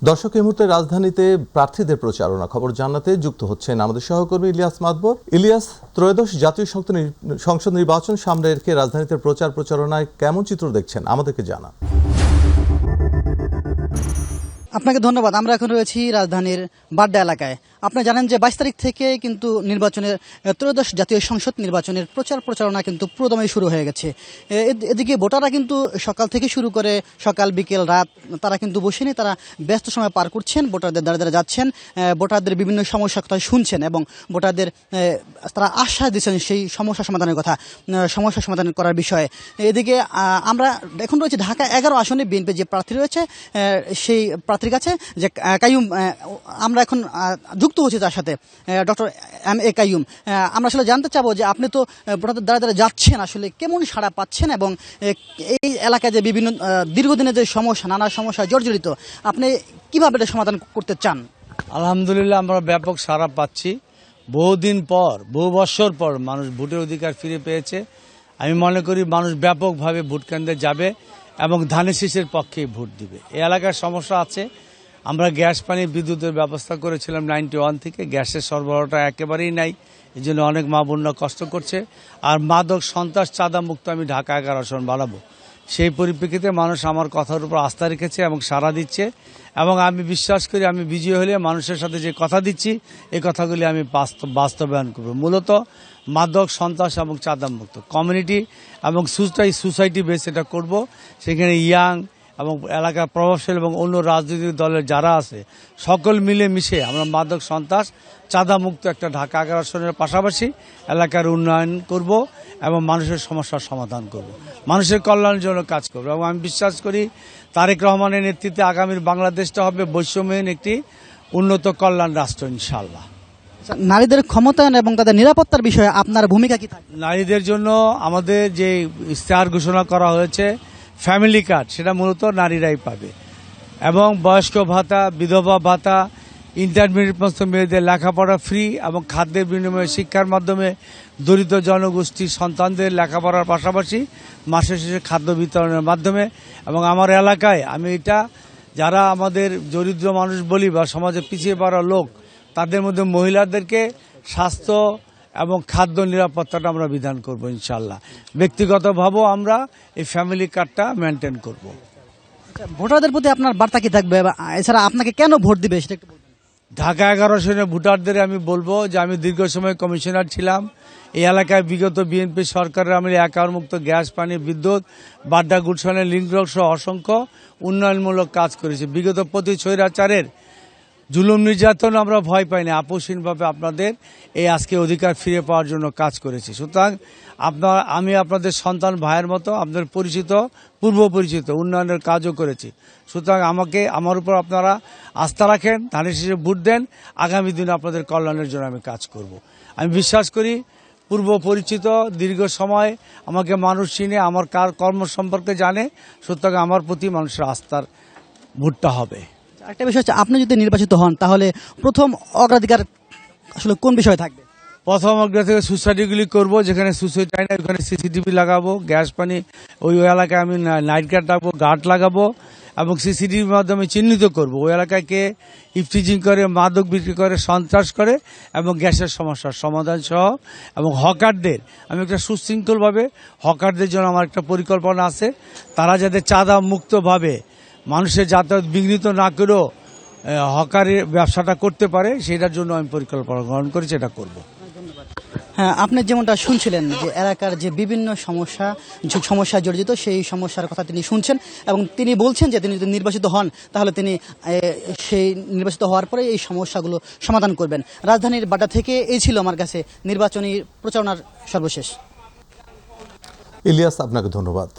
দর্শক, এই মুহূর্তে রাজধানীতে প্রার্থীদের প্রচারণা খবর জানাতে যুক্ত হচ্ছেন আমাদের সহকর্মী ইলিয়াস মাতবর। ইলিয়াস, ত্রয়োদশ জাতীয় সংসদ নির্বাচন সামনে রেখে রাজধানীতে প্রচারণায় কেমন চিত্র দেখছেন আমাদেরকে জানান। আপনাকে ধন্যবাদ। আমরা এখন রয়েছি রাজধানীর বাড্ডা এলাকায়। আপনারা জানেন যে 22 তারিখ থেকে কিন্তু নির্বাচনের ত্রয়োদশ জাতীয় সংসদ নির্বাচনের প্রচারণা কিন্তু পুরোদমে শুরু হয়ে গেছে। এদিকে ভোটাররা কিন্তু সকাল থেকে শুরু করে সকাল বিকেল রাত তারা কিন্তু বসেনি, তারা ব্যস্ত সময় পার করছেন, ভোটারদের দ্বারা দ্বারা যাচ্ছেন, ভোটারদের বিভিন্ন সমস্যার কথা শুনছেন এবং ভোটারদের তারা আশ্বাস দিচ্ছেন সেই সমস্যা সমাধানের কথা, সমস্যা সমাধান করার বিষয়ে। এদিকে আমরা এখন রয়েছে ঢাকা 11 আসনে বিএনপি যে প্রার্থী রয়েছে সেই প্রার্থীর কাছে, যে কাইয়ুম, আমরা এখন যুক্ত হচ্ছে তার সাথে, ডক্টর এম এ কাইয়ুম। আমরা আসলে জানতে চাবো যে আপনি তো ভোটারদের দ্বারা দ্বারা যাচ্ছেন, আসলে কেমন সাড়া পাচ্ছেন এবং এই এলাকায় যে বিভিন্ন দীর্ঘদিনের যে সমস্যা, নানা সমস্যা জর্জরিত, আপনি কিভাবে এটা সমাধান করতে চান? আলহামদুলিল্লাহ, আমরা ব্যাপক সাড়া পাচ্ছি। বহুদিন পর, বহু বছর পর মানুষ ভোটের অধিকার ফিরে পেয়েছে। আমি মনে করি মানুষ ব্যাপকভাবে ভোট কেন্দ্রে যাবে এবং ধানের শীষের পক্ষেই ভোট দিবে। এই এলাকার সমস্যা আছে। আমরা গ্যাস, পানি, বিদ্যুতের ব্যবস্থা করেছিলাম 91 থেকে, গ্যাসের সরবরাহটা একেবারেই নাই, এই জন্য অনেক মা বোনরা কষ্ট করছে। আর মাদক, সন্ত্রাস, চাঁদা মুক্ত আমি ঢাকা 11 আসন বাড়াবো। সেই পরিপ্রেক্ষিতে মানুষ আমার কথার উপর আস্থা রেখেছে এবং সাড়া দিচ্ছে, এবং আমি বিশ্বাস করি আমি বিজয়ী হলে মানুষের সাথে যে কথা দিচ্ছি এই কথাগুলি আমি বাস্তবায়ন করব। মূলত মাদক, সন্ত্রাস এবং চাঁদা মুক্ত কমিউনিটি এবং সোসাইটি বেস এটা করব। সেখানে ইয়াং এবং এলাকার প্রভাবশালী এবং অন্য রাজনৈতিক দলের যারা আছে সকল মিলে মিশে আমরা মাদক, সন্ত্রাস, চাঁদা মুক্ত একটা ঢাকা 11 আসনের পাশাপাশি এলাকার উন্নয়ন করব এবং মানুষের সমস্যার সমাধান করব, মানুষের কল্যাণের জন্য কাজ করব। এবং আমি বিশ্বাস করি তারেক রহমানের নেতৃত্বে আগামীর বাংলাদেশটা হবে বৈষম্যহীন একটি উন্নত কল্যাণ রাষ্ট্র ইনশাআল্লাহ। নারীদের ক্ষমতায়ন এবং তাদের নিরাপত্তার বিষয়ে আপনার ভূমিকা কি থাকবে? নারীদের জন্য আমাদের যে ইশতেহার ঘোষণা করা হয়েছে ফ্যামিলি কার্ড, সেটা মূলত নারীরাই পাবে, এবং বয়স্ক ভাতা, বিধবা ভাতা, ইন্টারমিডিয়েট পর্যন্ত মেয়েদের লেখাপড়া ফ্রি, এবং খাদ্যের বিনিময়ে শিক্ষার মাধ্যমে দরিদ্র জনগোষ্ঠীর সন্তানদের লেখাপড়ার পাশাপাশি মাসের শেষে খাদ্য বিতরণের মাধ্যমে। এবং আমার এলাকায় আমি এটা যারা আমাদের দরিদ্র মানুষ বলি বা সমাজে পিছিয়ে পড়া লোক, তাদের মধ্যে মহিলাদেরকে স্বাস্থ্য এবং খাদ্য নিরাপত্তাটা আমরা বিধান করব ইনশাআল্লাহ। ব্যক্তিগতভাবেও আমরা এই ফ্যামিলি কার্ডটা মেনটেন করব। ভোটারদের প্রতি আপনার বার্তা কি থাকবে? এছাড়া আপনাকে কেন ভোট দিবে সেটা একটু বলবেন। ঢাকা 11 আসনের ভোটারদের আমি বলবো যে আমি দীর্ঘ সময় কমিশনার ছিলাম। এই এলাকায় বিগত বিএনপি সরকারের আমলে একারমুক্ত গ্যাস, পানি, বিদ্যুৎ, বাড্ডা গুলশানের লিঙ্ক রোড সহ অসংখ্য উন্নয়নমূলক কাজ করেছি। বিগত প্রতি স্বৈরাচারের জুলুম নির্যাতন আমরা ভয় পাই না, আপোষহীনভাবে আপনাদের এই আজকে অধিকার ফিরে পাওয়ার জন্য কাজ করেছি। সুতরাং আমি আপনাদের সন্তান ভাইয়ের মতো, আপনাদের পরিচিত, পূর্ব পরিচিত, উন্নয়নের কাজও করেছি। সুতরাং আমার উপর আপনারা আস্থা রাখেন, ধানের শীষে ভোট দেন, আগামী দিনে আপনাদের কল্যাণের জন্য আমি কাজ করব। আমি বিশ্বাস করি পূর্ব পরিচিত, দীর্ঘ সময় আমাকে মানুষ চিনে, আমার কর্ম সম্পর্কে জানে, সুতরাং আমার প্রতি মানুষের আস্থার ভোটটা হবে। একটা বিষয় হচ্ছে, আপনি যদি নির্বাচিত হন তাহলে প্রথম অগ্রাধিকার আসলে কোন বিষয় থাকবে? প্রথম অগ্রাধিকার সোসাইটিগুলি করব, যেখানে সুসাইড চাই না ওখানে সিসিটিভি লাগাবো, গ্যাস, পানি, ওই এলাকায় আমি নাইট গার্ড রাখবো, গার্ড লাগাবো, এবং সিসিটিভির মাধ্যমে চিহ্নিত করব ওই এলাকায় কে ইফটিজিং করে, মাদক বিক্রি করে, সন্ত্রাস করে, এবং গ্যাসের সমস্যার সমাধান সহ। এবং হকারদের আমি একটা সুশৃঙ্খলভাবে, হকারদের জন্য আমার একটা পরিকল্পনা আছে, তারা যাতে চাঁদা মুক্তভাবে মানুষের যাতায়াত বিঘ্নিত না করেও হকারের ব্যবসাটা করতে পারে, সেটার জন্য আমি পরিকল্পনা গ্রহণ করেছি, এটা করব। হ্যাঁ, আপনি যেমনটা শুনছিলেন যে এলাকার যে বিভিন্ন সমস্যা জড়িত, সেই সমস্যার কথা তিনি শুনছেন, এবং তিনি বলছেন যে তিনি যদি নির্বাচিত হন তাহলে তিনি সেই নির্বাচিত হওয়ার পরে এই সমস্যাগুলো সমাধান করবেন। রাজধানীর বাড্ডা থেকে এই ছিল আমার কাছে নির্বাচনী প্রচারণার সর্বশেষ। ইলিয়াস, আপনাকে ধন্যবাদ।